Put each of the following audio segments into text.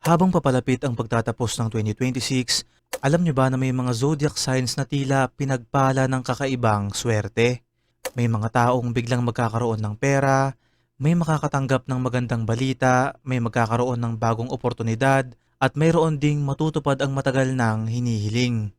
Habang papalapit ang pagtatapos ng 2026, alam nyo ba na may mga zodiac signs na tila pinagpala ng kakaibang swerte? May mga taong biglang magkakaroon ng pera, may makakatanggap ng magandang balita, may magkakaroon ng bagong oportunidad, at mayroon ding matutupad ang matagal nang hinihiling.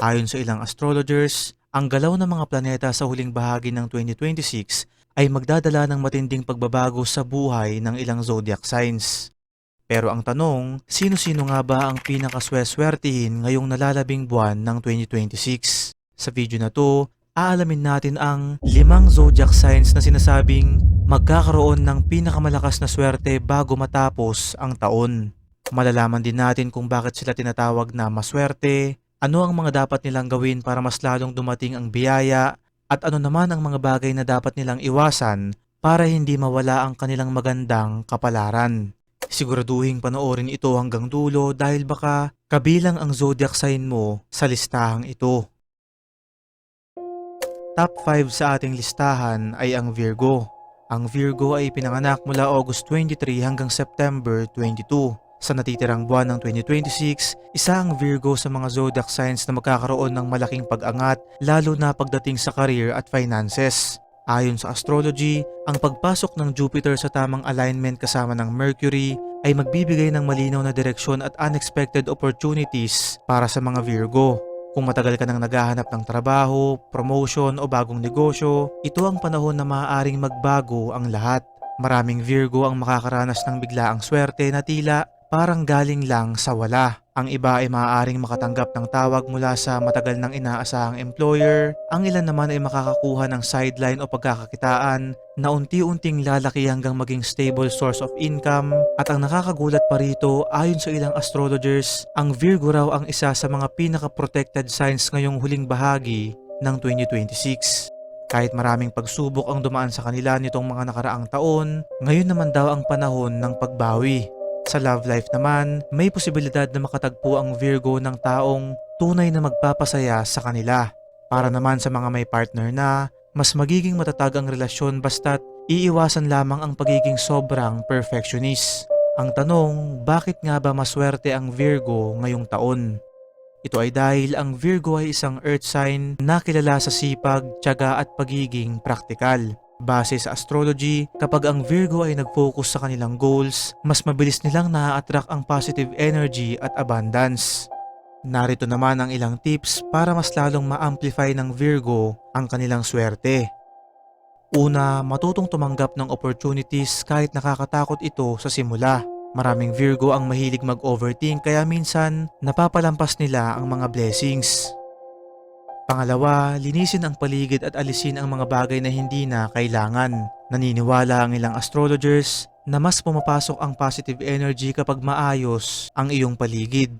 Ayon sa ilang astrologers, ang galaw ng mga planeta sa huling bahagi ng 2026 ay magdadala ng matinding pagbabago sa buhay ng ilang zodiac signs. Pero ang tanong, sino-sino nga ba ang pinakasweswertihin ngayong nalalabing buwan ng 2026? Sa video na to, aalamin natin ang 5 zodiac signs na sinasabing magkakaroon ng pinakamalakas na swerte bago matapos ang taon. Malalaman din natin kung bakit sila tinatawag na maswerte, ano ang mga dapat nilang gawin para mas lalong dumating ang biyaya, at ano naman ang mga bagay na dapat nilang iwasan para hindi mawala ang kanilang magandang kapalaran. Siguraduhin panoorin ito hanggang dulo dahil baka kabilang ang zodiac sign mo sa listahang ito. Top 5 sa ating listahan ay ang Virgo. Ang Virgo ay pinanganak mula August 23 hanggang September 22. Sa natitirang buwan ng 2026, isa ang Virgo sa mga zodiac signs na magkakaroon ng malaking pag-angat lalo na pagdating sa career at finances. Ayon sa astrology, ang pagpasok ng Jupiter sa tamang alignment kasama ng Mercury ay magbibigay ng malinaw na direksyon at unexpected opportunities para sa mga Virgo. Kung matagal ka nang naghahanap ng trabaho, promotion o bagong negosyo, ito ang panahon na maaaring magbago ang lahat. Maraming Virgo ang makakaranas ng biglaang swerte na tila parang galing lang sa wala. Ang iba ay maaaring makatanggap ng tawag mula sa matagal nang inaasahang employer. Ang ilan naman ay makakakuha ng sideline o pagkakakitaan na unti-unting lalaki hanggang maging stable source of income. At ang nakakagulat pa rito, ayon sa ilang astrologers, ang Virgo raw ang isa sa mga pinaka-protected signs ngayong huling bahagi ng 2026. Kahit maraming pagsubok ang dumaan sa kanila nitong mga nakaraang taon, ngayon naman daw ang panahon ng pagbawi. Sa love life naman, may posibilidad na makatagpo ang Virgo ng taong tunay na magpapasaya sa kanila. Para naman sa mga may partner na, mas magiging matatag ang relasyon basta't iiwasan lamang ang pagiging sobrang perfectionist. Ang tanong, bakit nga ba maswerte ang Virgo ngayong taon? Ito ay dahil ang Virgo ay isang earth sign na kilala sa sipag, tiyaga at pagiging praktikal. Base sa astrology, kapag ang Virgo ay nag-focus sa kanilang goals, mas mabilis nilang na-attract ang positive energy at abundance. Narito naman ang ilang tips para mas lalong ma-amplify ng Virgo ang kanilang swerte. Una, matutong tumanggap ng opportunities kahit nakakatakot ito sa simula. Maraming Virgo ang mahilig mag-overthink kaya minsan napapalampas nila ang mga blessings. Pangalawa, linisin ang paligid at alisin ang mga bagay na hindi na kailangan. Naniniwala ang ilang astrologers na mas pumapasok ang positive energy kapag maayos ang iyong paligid.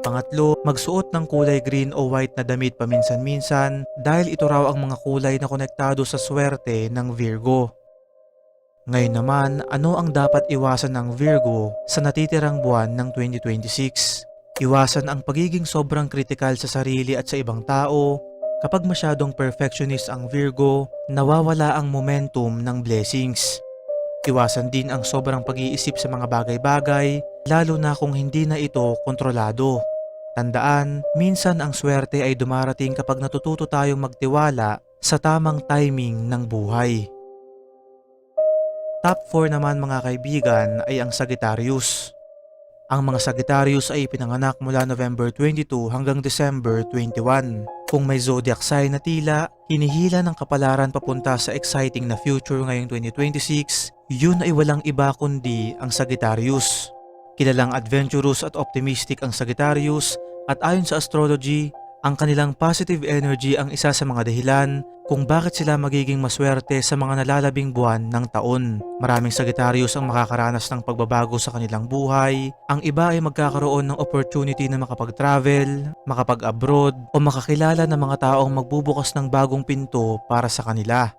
Pangatlo, magsuot ng kulay green o white na damit paminsan-minsan dahil ito raw ang mga kulay na konektado sa swerte ng Virgo. Ngayon naman, ano ang dapat iwasan ng Virgo sa natitirang buwan ng 2026? Iwasan ang pagiging sobrang kritikal sa sarili at sa ibang tao. Kapag masyadong perfectionist ang Virgo, nawawala ang momentum ng blessings. Iwasan din ang sobrang pag-iisip sa mga bagay-bagay, lalo na kung hindi na ito kontrolado. Tandaan, minsan ang swerte ay dumarating kapag natututo tayong magtiwala sa tamang timing ng buhay. Top 4 naman mga kaibigan ay ang Sagittarius. Ang mga Sagittarius ay pinanganak mula November 22 hanggang December 21. Kung may zodiac sign na tila, hinihila ng kapalaran papunta sa exciting na future ngayong 2026, yun ay walang iba kundi ang Sagittarius. Kilalang adventurous at optimistic ang Sagittarius at ayon sa astrology, ang kanilang positive energy ang isa sa mga dahilan kung bakit sila magiging maswerte sa mga nalalabing buwan ng taon. Maraming Sagittarius ang makakaranas ng pagbabago sa kanilang buhay. Ang iba ay magkakaroon ng opportunity na makapag-travel, makapag-abroad o makakilala ng mga taong magbubukas ng bagong pinto para sa kanila.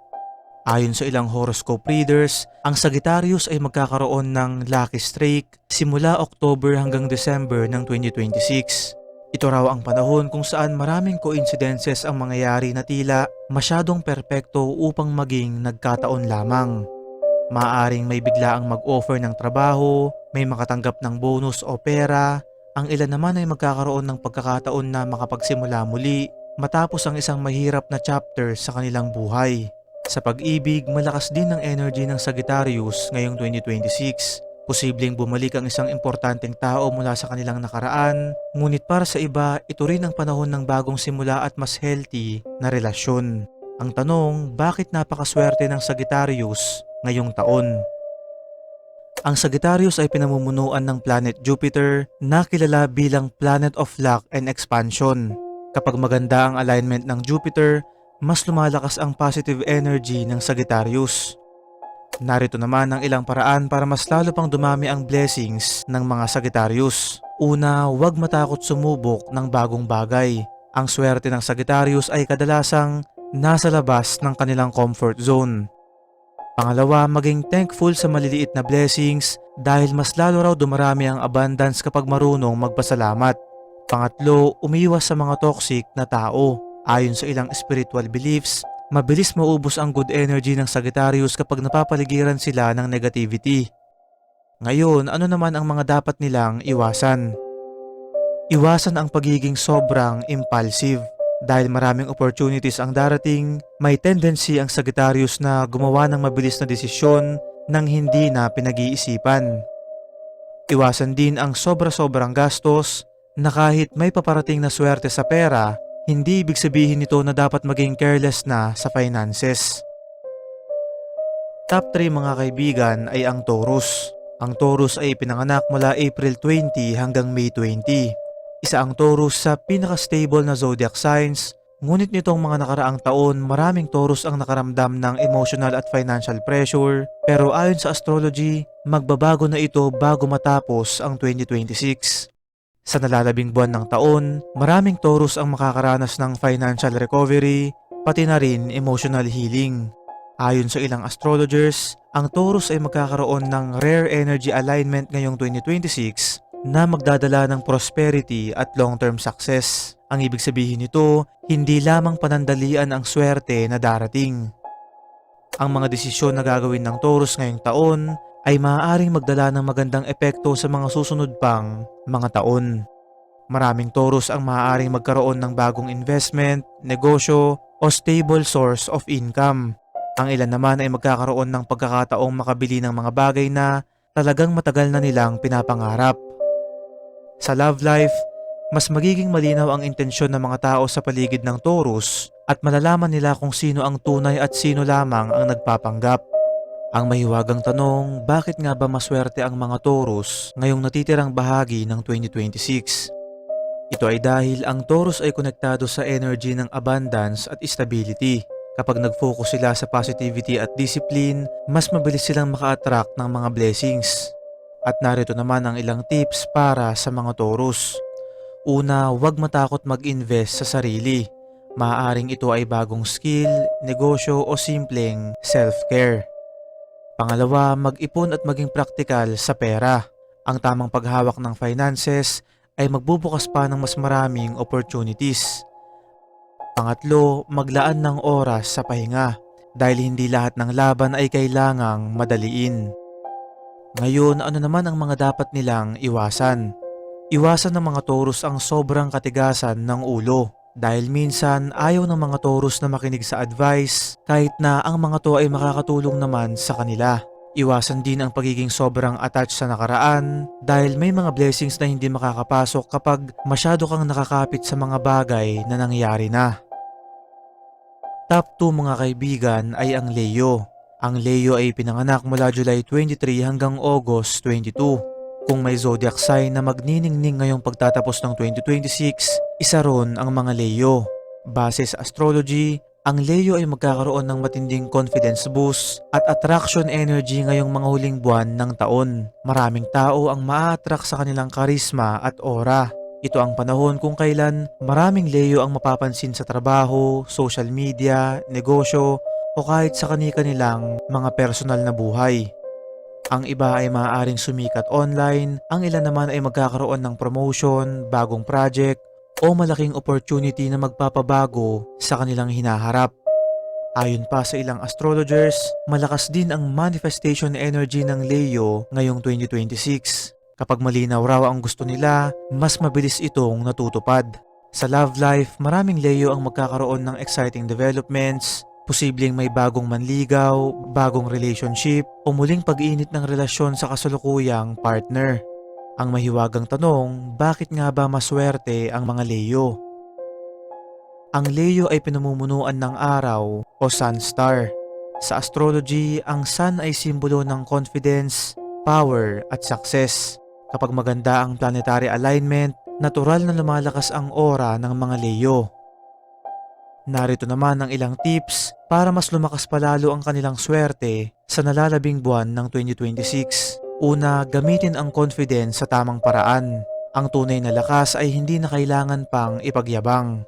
Ayon sa ilang horoscope readers, ang Sagittarius ay magkakaroon ng lucky streak simula October hanggang December ng 2026. Ito raw ang panahon kung saan maraming coincidences ang mangyayari na tila masyadong perpekto upang maging nagkataon lamang. Maaaring may biglaang mag-offer ng trabaho, may makatanggap ng bonus o pera, ang ilan naman ay magkakaroon ng pagkakataon na makapagsimula muli matapos ang isang mahirap na chapter sa kanilang buhay. Sa pag-ibig, malakas din ang energy ng Sagittarius ngayong 2026. Posibleng bumalik ang isang importanteng tao mula sa kanilang nakaraan, ngunit para sa iba, ito rin ang panahon ng bagong simula at mas healthy na relasyon. Ang tanong, bakit napakaswerte ng Sagittarius ngayong taon? Ang Sagittarius ay pinamumunuan ng planet Jupiter na kilala bilang planet of luck and expansion. Kapag maganda ang alignment ng Jupiter, mas lumalakas ang positive energy ng Sagittarius. Narito naman ang ilang paraan para mas lalo pang dumami ang blessings ng mga Sagittarius. Una, huwag matakot sumubok ng bagong bagay. Ang swerte ng Sagittarius ay kadalasang nasa labas ng kanilang comfort zone. Pangalawa, maging thankful sa maliliit na blessings dahil mas lalo raw dumarami ang abundance kapag marunong magpasalamat. Pangatlo, umiwas sa mga toxic na tao. Ayon sa ilang spiritual beliefs, mabilis maubos ang good energy ng Sagittarius kapag napapaligiran sila ng negativity. Ngayon, ano naman ang mga dapat nilang iwasan? Iwasan ang pagiging sobrang impulsive. Dahil maraming opportunities ang darating, may tendency ang Sagittarius na gumawa ng mabilis na desisyon nang hindi na pinag-iisipan. Iwasan din ang sobra-sobrang gastos na kahit may paparating na swerte sa pera, hindi ibig sabihin nito na dapat maging careless na sa finances. Top 3 mga kaibigan ay ang Taurus. Ang Taurus ay pinanganak mula April 20 hanggang May 20. Isa ang Taurus sa pinaka-stable na zodiac signs, ngunit nitong mga nakaraang taon maraming Taurus ang nakaramdam ng emotional at financial pressure, pero ayon sa astrology, magbabago na ito bago matapos ang 2026. Sa nalalabing buwan ng taon, maraming Taurus ang makakaranas ng financial recovery, pati na rin emotional healing. Ayon sa ilang astrologers, ang Taurus ay magkakaroon ng rare energy alignment ngayong 2026 na magdadala ng prosperity at long-term success. Ang ibig sabihin nito, hindi lamang panandalian ang swerte na darating. Ang mga desisyon na gagawin ng Taurus ngayong taon ay maaaring magdala ng magandang epekto sa mga susunod pang mga taon. Maraming Taurus ang maaaring magkaroon ng bagong investment, negosyo o stable source of income. Ang ilan naman ay magkakaroon ng pagkakataong makabili ng mga bagay na talagang matagal na nilang pinapangarap. Sa love life, mas magiging malinaw ang intensyon ng mga tao sa paligid ng Taurus at malalaman nila kung sino ang tunay at sino lamang ang nagpapanggap. Ang mahiwagang tanong, bakit nga ba maswerte ang mga Taurus ngayong natitirang bahagi ng 2026? Ito ay dahil ang Taurus ay konektado sa energy ng abundance at stability. Kapag nag-focus sila sa positivity at discipline, mas mabilis silang maka-attract ng mga blessings. At narito naman ang ilang tips para sa mga Taurus. Una, huwag matakot mag-invest sa sarili. Maaaring ito ay bagong skill, negosyo o simpleng self-care. Pangalawa, mag-ipon at maging praktikal sa pera. Ang tamang paghawak ng finances ay magbubukas pa ng mas maraming opportunities. Pangatlo, maglaan ng oras sa pahinga dahil hindi lahat ng laban ay kailangang madaliin. Ngayon, ano naman ang mga dapat nilang iwasan? Iwasan ng mga Taurus ang sobrang katigasan ng ulo dahil minsan ayaw ng mga Taurus na makinig sa advice kahit na ang mga to ay makakatulong naman sa kanila. Iwasan din ang pagiging sobrang attached sa nakaraan dahil may mga blessings na hindi makakapasok kapag masyado kang nakakapit sa mga bagay na nangyari na. Top 2 mga kaibigan ay ang Leo. Ang Leo ay pinanganak mula July 23 hanggang August 22. Kung may zodiac sign na magniningning ngayong pagtatapos ng 2026, isa ron ang mga Leo. Base sa astrology, ang Leo ay magkakaroon ng matinding confidence boost at attraction energy ngayong mga huling buwan ng taon. Maraming tao ang ma-attract sa kanilang karisma at aura. Ito ang panahon kung kailan maraming Leo ang mapapansin sa trabaho, social media, negosyo o kahit sa kani-kanilang mga personal na buhay. Ang iba ay maaaring sumikat online, ang ilan naman ay magkakaroon ng promotion, bagong project o malaking opportunity na magpapabago sa kanilang hinaharap. Ayon pa sa ilang astrologers, malakas din ang manifestation energy ng Leo ngayong 2026. Kapag malinaw raw ang gusto nila, mas mabilis itong natutupad. Sa love life, maraming Leo ang magkakaroon ng exciting developments, posibleng may bagong manligaw, bagong relationship, o muling pag-init ng relasyon sa kasalukuyang partner. Ang mahiwagang tanong, bakit nga ba maswerte ang mga Leo? Ang Leo ay pinamumunuan ng araw o sun star. Sa astrology, ang sun ay simbolo ng confidence, power at success. Kapag maganda ang planetary alignment, natural na lumalakas ang aura ng mga Leo. Narito naman ang ilang tips para mas lumakas palalo ang kanilang swerte sa nalalabing buwan ng 2026. Una, gamitin ang confidence sa tamang paraan. Ang tunay na lakas ay hindi na kailangan pang ipagyabang.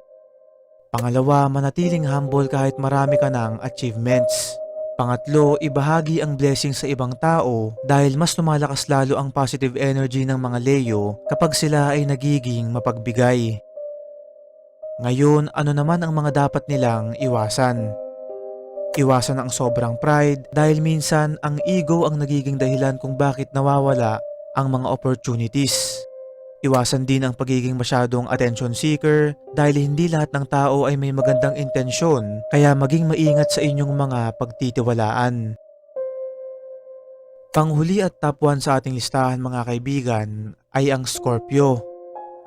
Pangalawa, manatiling humble kahit marami ka ng achievements. Pangatlo, ibahagi ang blessing sa ibang tao dahil mas lumalakas lalo ang positive energy ng mga Leo kapag sila ay nagiging mapagbigay. Ngayon, ano naman ang mga dapat nilang iwasan? Iwasan ang sobrang pride dahil minsan ang ego ang nagiging dahilan kung bakit nawawala ang mga opportunities. Iwasan din ang pagiging masyadong attention seeker dahil hindi lahat ng tao ay may magandang intensyon, kaya maging maingat sa inyong mga pagtitiwalaan. Panghuli at top 1 sa ating listahan mga kaibigan ay ang Scorpio.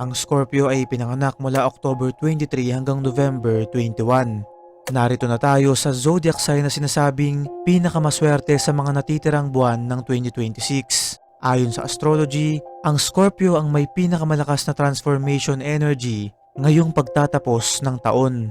Ang Scorpio ay pinanganak mula October 23 hanggang November 21. Narito na tayo sa zodiac sign na sinasabing pinakamaswerte sa mga natitirang buwan ng 2026. Ayon sa astrology, ang Scorpio ang may pinakamalakas na transformation energy ngayong pagtatapos ng taon.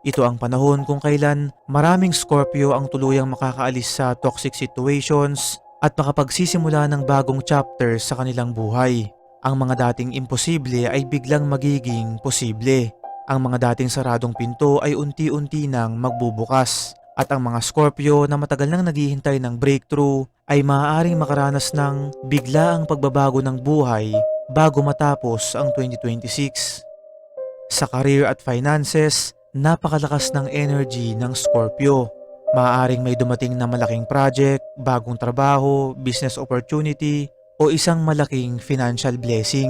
Ito ang panahon kung kailan maraming Scorpio ang tuluyang makakaalis sa toxic situations at makapagsisimula ng bagong chapter sa kanilang buhay. Ang mga dating imposible ay biglang magiging posible. Ang mga dating saradong pinto ay unti-unti nang magbubukas. At ang mga Scorpio na matagal nang naghihintay ng breakthrough ay maaaring makaranas ng biglaang pagbabago ng buhay bago matapos ang 2026. Sa career at finances, napakalakas ng energy ng Scorpio. Maaaring may dumating na malaking project, bagong trabaho, business opportunity, o isang malaking financial blessing.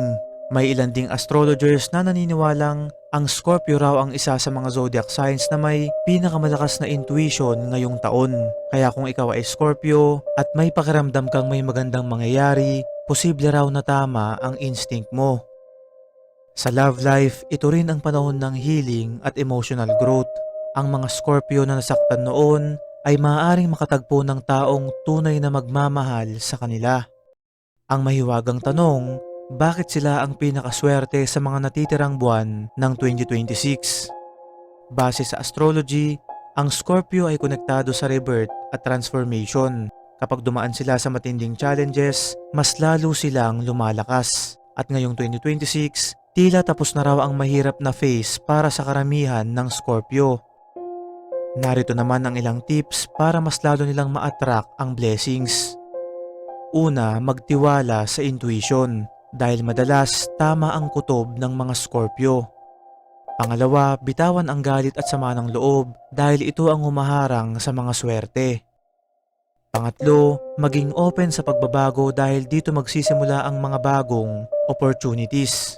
May ilan ding astrologers na naniniwalang ang Scorpio raw ang isa sa mga zodiac signs na may pinakamalakas na intuition ngayong taon. Kaya kung ikaw ay Scorpio at may pakiramdam kang may magandang mangyayari, posible raw na tama ang instinct mo. Sa love life, ito rin ang panahon ng healing at emotional growth. Ang mga Scorpio na nasaktan noon ay maaaring makatagpo ng taong tunay na magmamahal sa kanila. Ang mahiwagang tanong, bakit sila ang pinakaswerte sa mga natitirang buwan ng 2026? Base sa astrology, ang Scorpio ay konektado sa rebirth at transformation. Kapag dumaan sila sa matinding challenges, mas lalo silang lumalakas. At ngayong 2026, tila tapos na raw ang mahirap na phase para sa karamihan ng Scorpio. Narito naman ang ilang tips para mas lalo nilang ma-attract ang blessings. Una, magtiwala sa intuition dahil madalas tama ang kutob ng mga Scorpio. Pangalawa, bitawan ang galit at sama ng loob dahil ito ang humaharang sa mga swerte. Pangatlo, maging open sa pagbabago dahil dito magsisimula ang mga bagong opportunities.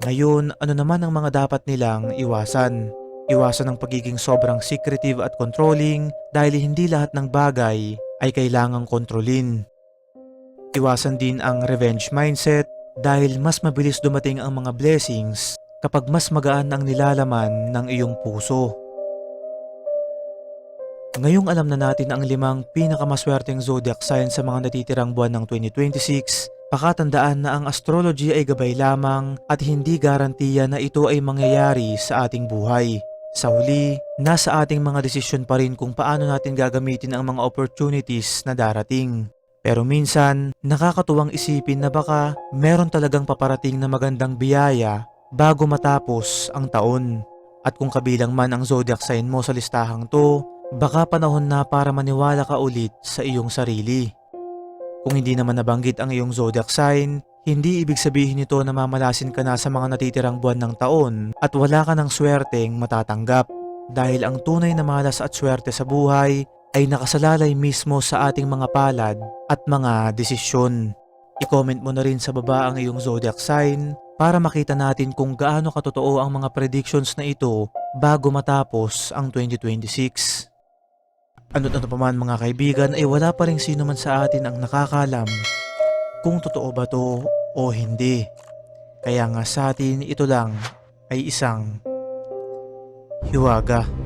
Ngayon, ano naman ang mga dapat nilang iwasan? Iwasan ang pagiging sobrang secretive at controlling dahil hindi lahat ng bagay ay kailangang kontrolin. Iwasan din ang revenge mindset dahil mas mabilis dumating ang mga blessings kapag mas magaan ang nilalaman ng iyong puso. Ngayong alam na natin ang 5 pinakamaswerteng zodiac sign sa mga natitirang buwan ng 2026, pakatandaan na ang astrology ay gabay lamang at hindi garantiya na ito ay mangyayari sa ating buhay. Sa huli, nasa ating mga desisyon pa rin kung paano natin gagamitin ang mga opportunities na darating. Pero minsan, nakakatuwang isipin na baka meron talagang paparating na magandang biyaya bago matapos ang taon. At kung kabilang man ang zodiac sign mo sa listahang to, baka panahon na para maniwala ka ulit sa iyong sarili. Kung hindi naman nabanggit ang iyong zodiac sign, hindi ibig sabihin nito na mamalasin ka na sa mga natitirang buwan ng taon at wala ka ng swerteng matatanggap. dahil ang tunay na malas at swerte sa buhay ay nakasalalay mismo sa ating mga palad at mga desisyon. I-comment mo na rin sa baba ang iyong zodiac sign para makita natin kung gaano katotoo ang mga predictions na ito bago matapos ang 2026. Ano't ano pa man mga kaibigan ay wala pa rin sino man sa atin ang nakakalam kung totoo ba to o hindi. Kaya nga sa atin ito lang ay isang hiwaga.